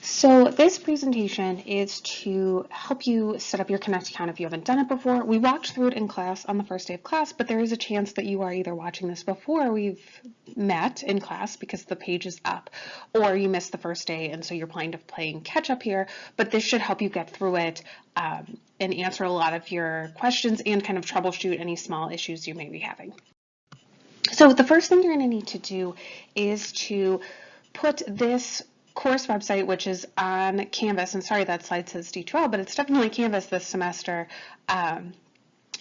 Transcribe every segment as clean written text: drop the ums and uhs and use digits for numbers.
So this presentation is to help you set up your Connect account if you haven't done it before. We walked through it in class on the first day of class, but there is a chance that you are either watching this before we've met in class because the page is up, or you missed the first day and so you're playing catch up here, but this should help you get through it and answer a lot of your questions and kind of troubleshoot any small issues you may be having. So the first thing you're going to need to do is to put this course website, which is on Canvas, and sorry that slide says D2L, but it's definitely Canvas this semester,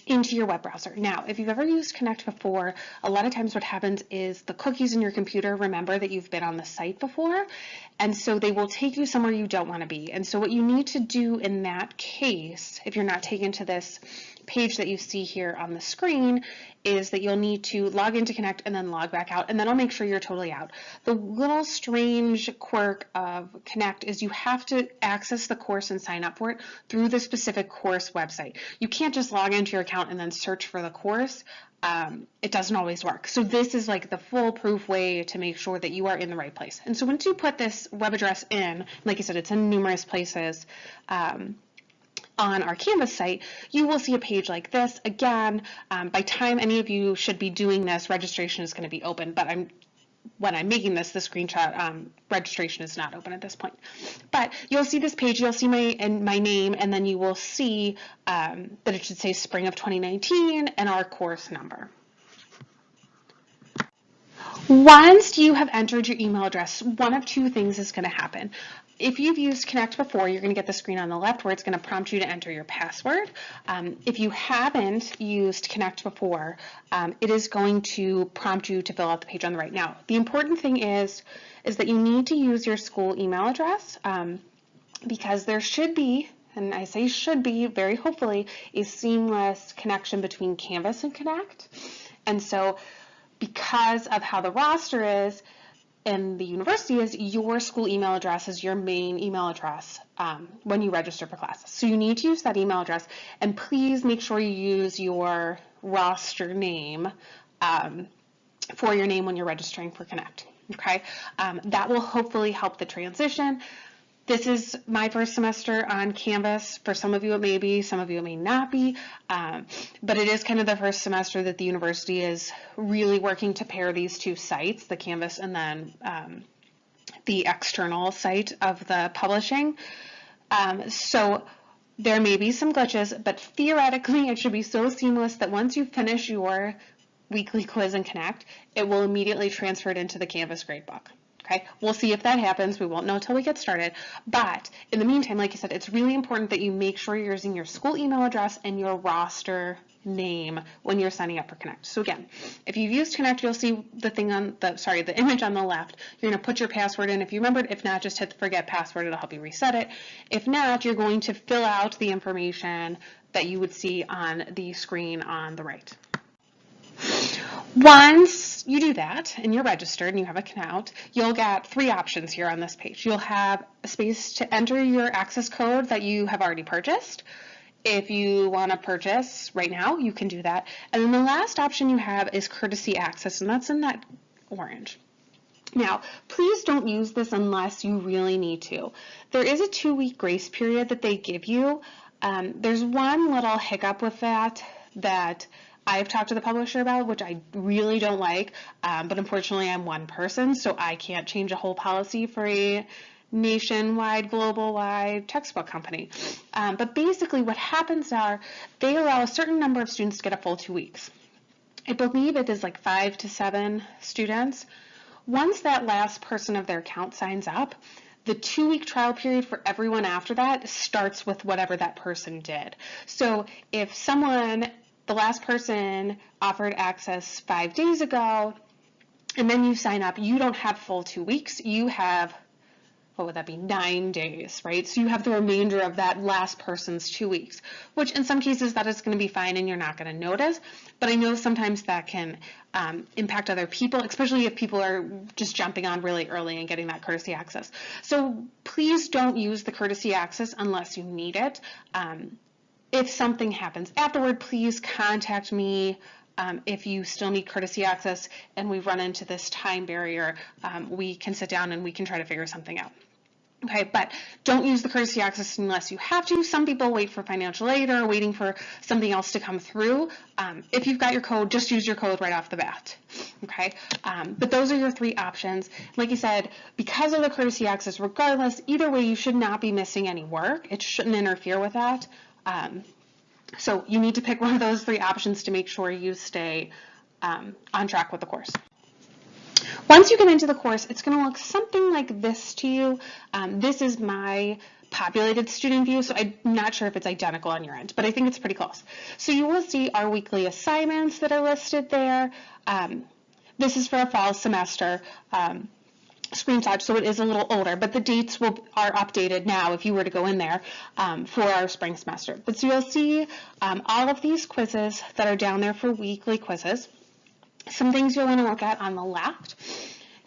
into your web browser. Now, if you've ever used Connect before, a lot of times what happens is the cookies in your computer remember that you've been on the site before, and so they will take you somewhere you don't want to be. And so what you need to do in that case, if you're not taken to this page that you see here on the screen, is that you'll need to log into Connect and then log back out, and then I'll make sure you're totally out. The little strange quirk of Connect is you have to access the course and sign up for it through the specific course website. You can't just log into your account and then search for the course. It doesn't always work. So this is like the foolproof way to make sure that you are in the right place. And so once you put this web address in, like I said, it's in numerous places, on our Canvas site, you will see a page like this. Again, by time any of you should be doing this, registration is going to be open, but when I'm making this, the screenshot, registration is not open at this point. But you'll see this page, you'll see my name, and then you will see that it should say spring of 2019 and our course number. Once you have entered your email address, one of two things is going to happen. If you've used Connect before, you're going to get the screen on the left where it's going to prompt you to enter your password. If you haven't used Connect before, it is going to prompt you to fill out the page on the right. Now, the important thing is that you need to use your school email address because there should be, and I say should be, very hopefully, a seamless connection between Canvas and Connect. And so because of how the roster is and the university is, your school email address is your main email address when you register for classes. So you need to use that email address, and please make sure you use your roster name for your name when you're registering for Connect. Okay, that will hopefully help the transition. This is my first semester on Canvas. For some of you it may be, some of you it may not be, but it is kind of the first semester that the university is really working to pair these two sites, the Canvas and then the external site of the publishing. So there may be some glitches, but theoretically it should be so seamless that once you finish your weekly quiz in Connect, it will immediately transfer it into the Canvas gradebook. Okay, we'll see if that happens. We won't know until we get started. But in the meantime, like I said, it's really important that you make sure you're using your school email address and your roster name when you're signing up for Connect. So again, if you've used Connect, you'll see the thing on the image on the left. You're going to put your password in. If you remembered, if not, just hit the forget password. It'll help you reset it. If not, you're going to fill out the information that you would see on the screen on the right. Once you do that and you're registered and you have an account, you'll get three options here on this page. You'll have a space to enter your access code that you have already purchased. If you want to purchase right now, you can do that. And then the last option you have is courtesy access, and that's in that orange. Now, please don't use this unless you really need to. There is a 2-week grace period that they give you. There's one little hiccup with that I've talked to the publisher about, which I really don't like, but unfortunately I'm one person, so I can't change a whole policy for a nationwide, global-wide textbook company. But basically what happens are they allow a certain number of students to get a full 2 weeks. I believe it is like 5 to 7 students. Once that last person of their account signs up, the 2-week trial period for everyone after that starts with whatever that person did. So if the last person offered access 5 days ago, and then you sign up, you don't have full 2 weeks, you have, what would that be, 9 days, right? So you have the remainder of that last person's 2 weeks, which in some cases that is going to be fine and you're not going to notice, but I know sometimes that can impact other people, especially if people are just jumping on really early and getting that courtesy access. So please don't use the courtesy access unless you need it. If something happens afterward, please contact me. If you still need courtesy access and we run into this time barrier, we can sit down and we can try to figure something out. Okay, but don't use the courtesy access unless you have to. Some people wait for financial aid or are waiting for something else to come through. If you've got your code, just use your code right off the bat. Okay, but those are your 3 options. Like I said, because of the courtesy access, regardless, either way, you should not be missing any work. It shouldn't interfere with that. So you need to pick one of those 3 options to make sure you stay on track with the course. Once you get into the course, it's going to look something like this to you. This is my populated student view, so I'm not sure if it's identical on your end, but I think it's pretty close. So you will see our weekly assignments that are listed there. This is for a fall semester screenshot, so it is a little older, but the dates are updated now if you were to go in there for our spring semester. But so you'll see all of these quizzes that are down there for weekly quizzes. Some things you'll want to look at on the left.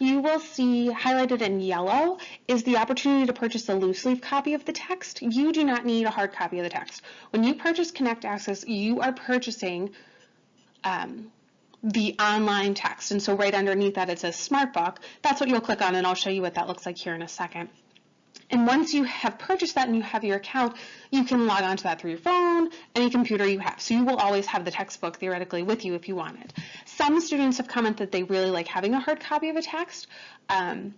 You will see highlighted in yellow is the opportunity to purchase a loose leaf copy of the text. You do not need a hard copy of the text. When you purchase Connect Access, you are purchasing the online text. And so right underneath that it says SmartBook. That's what you'll click on, and I'll show you what that looks like here in a second. And once you have purchased that and you have your account, you can log on to that through your phone, any computer you have. So you will always have the textbook theoretically with you if you want it. Some students have commented that they really like having a hard copy of a text, and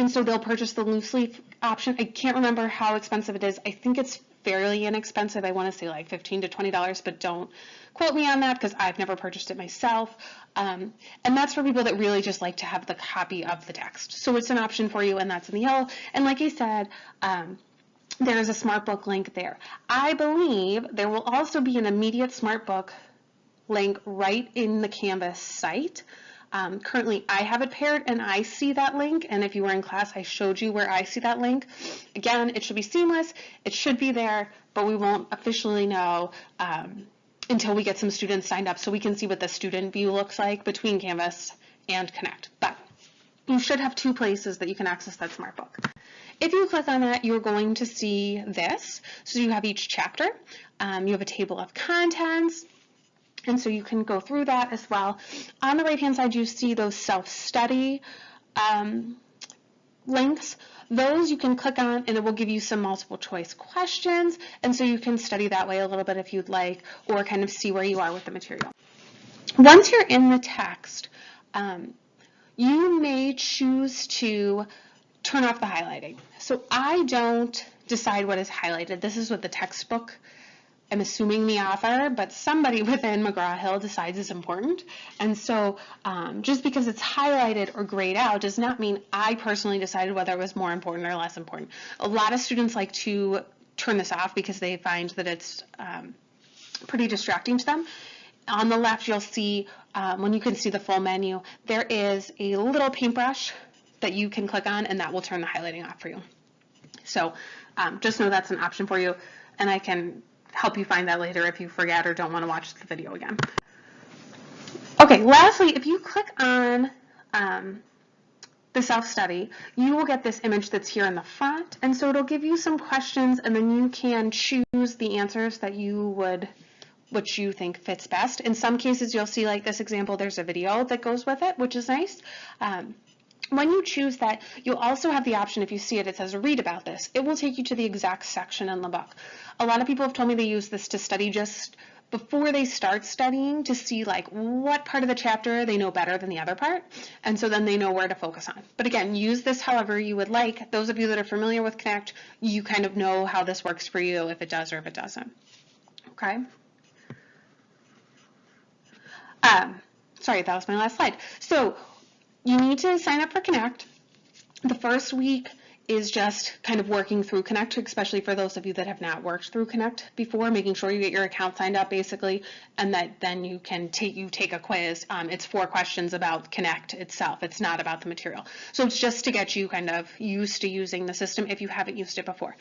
so they'll purchase the loose leaf option. I can't remember how expensive it is. I think it's fairly inexpensive. I want to say like $15 to $20, but don't quote me on that because I've never purchased it myself. And that's for people that really just like to have the copy of the text. So it's an option for you, and that's in the yellow. And like I said, there is a SmartBook link there. I believe there will also be an immediate SmartBook link right in the Canvas site. Currently, I have it paired and I see that link, and if you were in class, I showed you where I see that link. Again, it should be seamless, it should be there, but we won't officially know until we get some students signed up so we can see what the student view looks like between Canvas and Connect. But you should have 2 places that you can access that SmartBook. If you click on that, you're going to see this. So you have each chapter, you have a table of contents, and so you can go through that as well. On the right-hand side, you see those self-study links. Those you can click on, and it will give you some multiple choice questions, and so you can study that way a little bit if you'd like, or kind of see where you are with the material. Once you're in the text, you may choose to turn off the highlighting. So I don't decide what is highlighted. This is what the textbook, I'm assuming the author, but somebody within McGraw-Hill decides is important. And so just because it's highlighted or grayed out does not mean I personally decided whether it was more important or less important. A lot of students like to turn this off because they find that it's pretty distracting to them. On the left, you'll see, when you can see the full menu, there is a little paintbrush that you can click on, and that will turn the highlighting off for you. So just know that's an option for you, and I can help you find that later if you forget or don't want to watch the video again. Okay, lastly, if you click on the self-study, you will get this image that's here in the front, and so it'll give you some questions, and then you can choose the answers that which you think fits best. In some cases, you'll see, like this example, there's a video that goes with it, which is nice. When you choose that, you'll also have the option, if you see it, it says read about this. It will take you to the exact section in the book. A lot of people have told me they use this to study just before they start studying to see like what part of the chapter they know better than the other part, and so then they know where to focus on. But again, use this however you would like. Those of you that are familiar with Connect, you kind of know how this works for you, if it does or if it doesn't. Okay. Sorry, that was my last slide. So you need to sign up for Connect. The first week is just kind of working through Connect, especially for those of you that have not worked through Connect before, making sure you get your account signed up basically, and that then you can take a quiz. It's 4 questions about Connect itself. It's not about the material. So it's just to get you kind of used to using the system if you haven't used it before.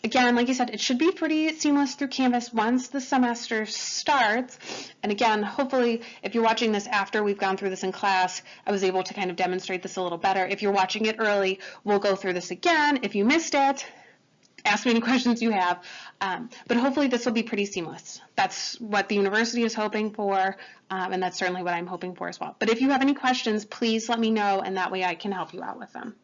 Again, like I said, it should be pretty seamless through Canvas once the semester starts. And again, hopefully, if you're watching this after we've gone through this in class, I was able to kind of demonstrate this a little better. If you're watching it early, we'll go through this again. If you missed it, ask me any questions you have, but hopefully this will be pretty seamless. That's what the university is hoping for, and that's certainly what I'm hoping for as well. But if you have any questions, please let me know, and that way I can help you out with them.